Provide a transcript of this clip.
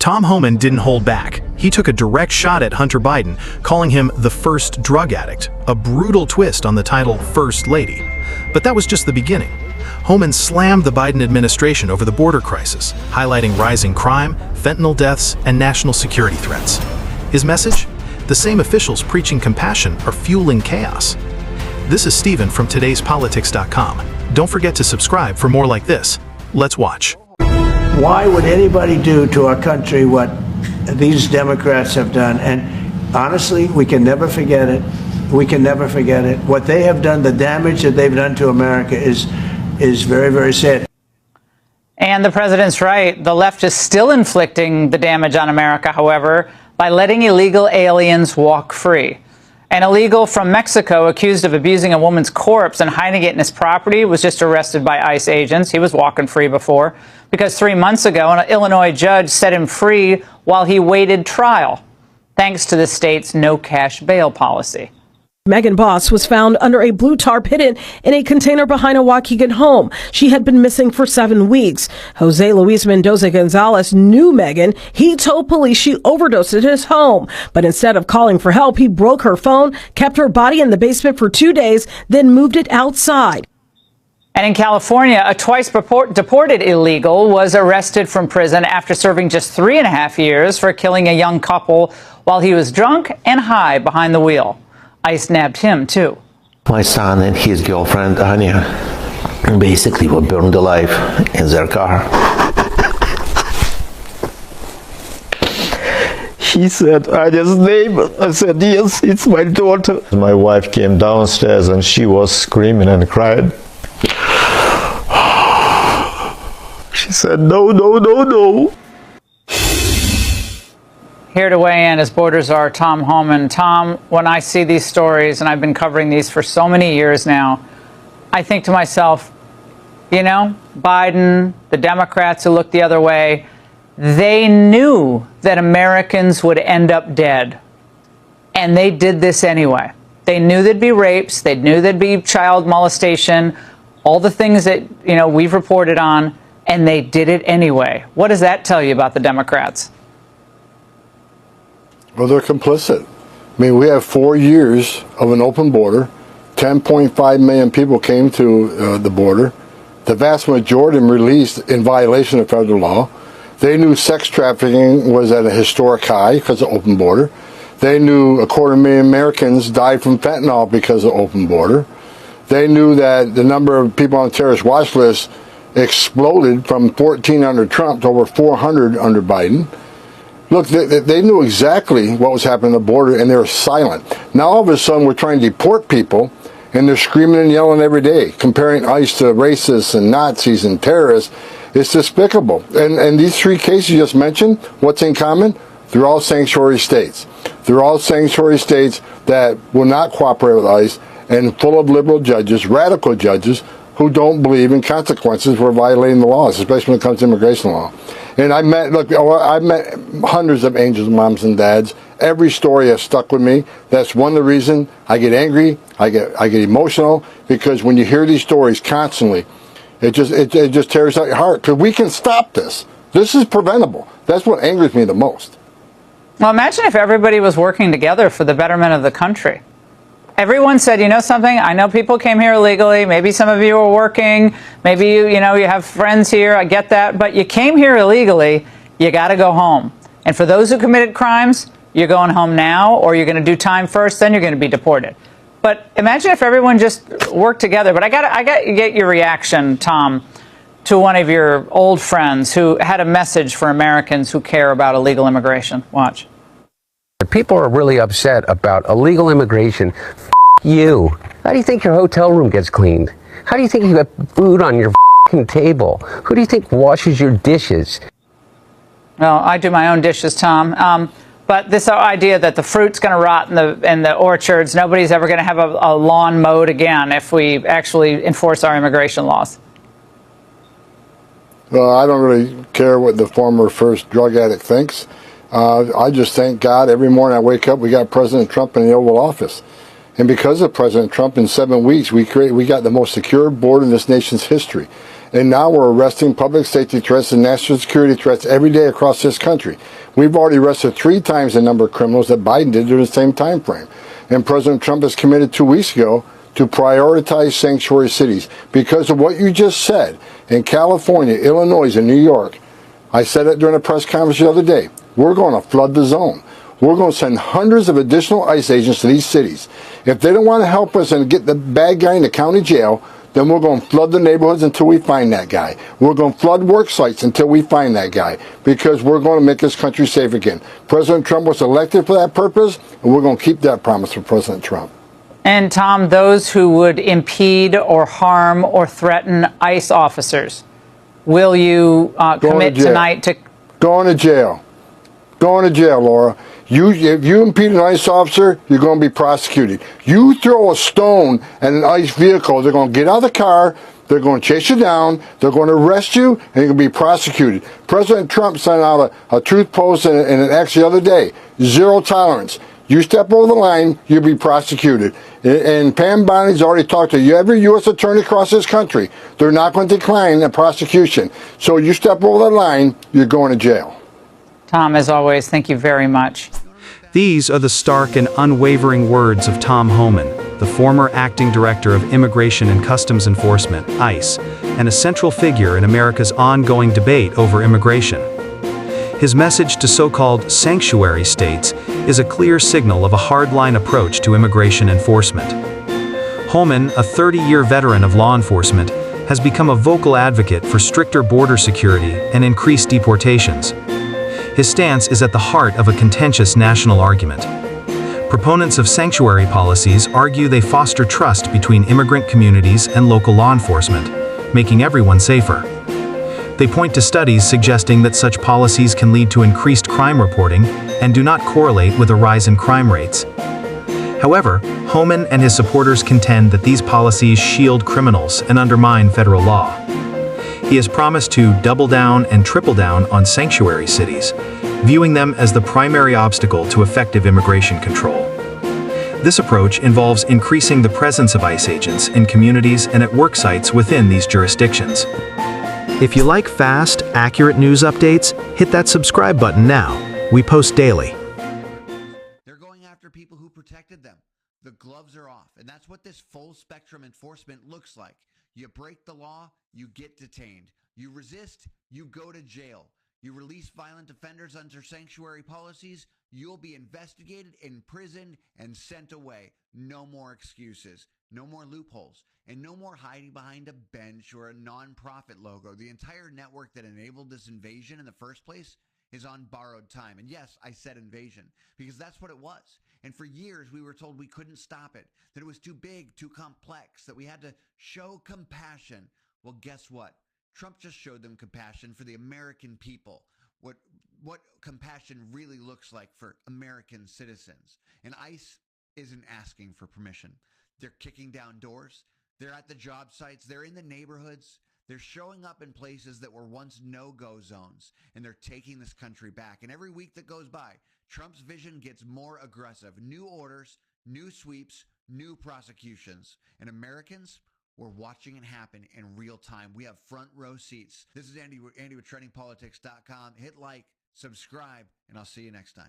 Tom Homan didn't hold back. He took a direct shot at Hunter Biden, calling him the first drug addict, a brutal twist on the title First Lady. But that was just the beginning. Homan slammed the Biden administration over the border crisis, highlighting rising crime, fentanyl deaths, and national security threats. His message? The same officials preaching compassion are fueling chaos. This is Stephen from todayspolitics.com. Don't forget to subscribe for more like this. Let's watch. Why would anybody do to our country what these Democrats have done? And honestly, we can never forget it. We can never forget it. What they have done, the damage that they've done to America is very, very sad. And the president's right. The left is still inflicting the damage on America, however, by letting illegal aliens walk free. An illegal from Mexico accused of abusing a woman's corpse and hiding it in his property was just arrested by ICE agents. He was walking free before because 3 months ago, an Illinois judge set him free while he waited trial, thanks to the state's no cash bail policy. Megan Boss was found under a blue tarp hidden in a container behind a Waukegan home. She had been missing for 7 weeks. Jose Luis Mendoza Gonzalez knew Megan. He told police she overdosed at his home. But instead of calling for help, he broke her phone, kept her body in the basement for 2 days, then moved it outside. And in California, a twice deported illegal was arrested from prison after serving just 3.5 years for killing a young couple while he was drunk and high behind the wheel. ICE nabbed him, too. My son and his girlfriend, Anya, basically were burned alive in their car. She said, Anya's name. I said, yes, it's my daughter. My wife came downstairs and she was screaming and crying. She said, no, no, no, no. Here to weigh in is Border Czar Tom Homan. Tom, when I see these stories, and I've been covering these for so many years now, I think to myself, you know, Biden, the Democrats who look the other way, they knew that Americans would end up dead. And they did this anyway. They knew there'd be rapes. They knew there'd be child molestation, all the things that, you know, we've reported on, and they did it anyway. What does that tell you about the Democrats? Well, they're complicit. I mean, we have 4 years of an open border. 10.5 million people came to the border. The vast majority of them released in violation of federal law. They knew sex trafficking was at a historic high because of open border. They knew 250,000 Americans died from fentanyl because of open border. They knew that the number of people on the terrorist watch list exploded from 14 under Trump to over 400 under Biden. Look, they knew exactly what was happening at the border, and they were silent. Now, all of a sudden, we're trying to deport people, and they're screaming and yelling every day, comparing ICE to racists and Nazis and terrorists. It's despicable. And these 3 cases you just mentioned, what's in common? They're all sanctuary states. They're all sanctuary states that will not cooperate with ICE and full of liberal judges, radical judges, who don't believe in consequences for violating the laws, especially when it comes to immigration law. And I met hundreds of angels, moms, and dads. Every story has stuck with me. That's one of the reasons I get angry, I get emotional, because when you hear these stories constantly, it just tears out your heart. Because we can stop this. This is preventable. That's what angers me the most. Well, imagine if everybody was working together for the betterment of the country. Everyone said, you know something, I know people came here illegally, maybe some of you are working, maybe you have friends here, I get that, but you came here illegally, you got to go home. And for those who committed crimes, you're going home now, or you're going to do time first, then you're going to be deported. But imagine if everyone just worked together. But I got to get your reaction, Tom, to one of your old friends who had a message for Americans who care about illegal immigration. Watch. People are really upset about illegal immigration. You. How do you think your hotel room gets cleaned? How do you think you got food on your table? Who do you think washes your dishes? Well, I do my own dishes, Tom. But this idea that the fruit's going to rot in the orchards, nobody's ever going to have a lawn mowed again if we actually enforce our immigration laws. Well, I don't really care what the former first drug addict thinks. I just thank God every morning I wake up, we got President Trump in the Oval Office. And because of President Trump, in 7 weeks, we got the most secure border in this nation's history. And now we're arresting public safety threats and national security threats every day across this country. We've already arrested 3 times the number of criminals that Biden did during the same time frame. And President Trump has committed 2 weeks ago to prioritize sanctuary cities because of what you just said. In California, Illinois, and New York, I said it during a press conference the other day, we're going to flood the zone. We're going to send hundreds of additional ICE agents to these cities. If they don't want to help us and get the bad guy in the county jail, then we're going to flood the neighborhoods until we find that guy. We're going to flood work sites until we find that guy, because we're going to make this country safe again. President Trump was elected for that purpose, and we're going to keep that promise for President Trump. And Tom, those who would impede or harm or threaten ICE officers, will you commit tonight to going to jail? Going to jail, Laura. If you impede an ICE officer, you're going to be prosecuted. You throw a stone at an ICE vehicle, they're going to get out of the car, they're going to chase you down, they're going to arrest you, and you're going to be prosecuted. President Trump sent out a truth post and an X the other day. 0 tolerance. You step over the line, you'll be prosecuted. And Pam Bonnie's already talked to every U.S. attorney across this country. They're not going to decline a prosecution. So you step over the line, you're going to jail. Tom, as always, thank you very much. These are the stark and unwavering words of Tom Homan, the former acting director of Immigration and Customs Enforcement, ICE, and a central figure in America's ongoing debate over immigration. His message to so-called sanctuary states is a clear signal of a hardline approach to immigration enforcement. Homan, a 30-year veteran of law enforcement, has become a vocal advocate for stricter border security and increased deportations. His stance is at the heart of a contentious national argument. Proponents of sanctuary policies argue they foster trust between immigrant communities and local law enforcement, making everyone safer. They point to studies suggesting that such policies can lead to increased crime reporting and do not correlate with a rise in crime rates. However, Homan and his supporters contend that these policies shield criminals and undermine federal law. He has promised to double down and triple down on sanctuary cities, viewing them as the primary obstacle to effective immigration control. This approach involves increasing the presence of ICE agents in communities and at work sites within these jurisdictions. If you like fast, accurate news updates, hit that subscribe button now. We post daily. They're going after people who protected them. The gloves are off, and that's what this full spectrum enforcement looks like. You break the law, you get detained. You resist, you go to jail. You release violent offenders under sanctuary policies, you'll be investigated, imprisoned, and sent away. No more excuses, no more loopholes, and no more hiding behind a bench or a nonprofit logo. The entire network that enabled this invasion in the first place is on borrowed time. And yes, I said invasion, because that's what it was. And for years, we were told we couldn't stop it, that it was too big, too complex, that we had to show compassion. Well, guess what? Trump just showed them compassion for the American people, what compassion really looks like for American citizens. And ICE isn't asking for permission. They're kicking down doors. They're at the job sites. They're in the neighborhoods. They're showing up in places that were once no-go zones, and they're taking this country back. And every week that goes by, Trump's vision gets more aggressive. New orders, new sweeps, new prosecutions. And Americans, we're watching it happen in real time. We have front row seats. This is Andy with TrendingPolitics.com. Hit like, subscribe, and I'll see you next time.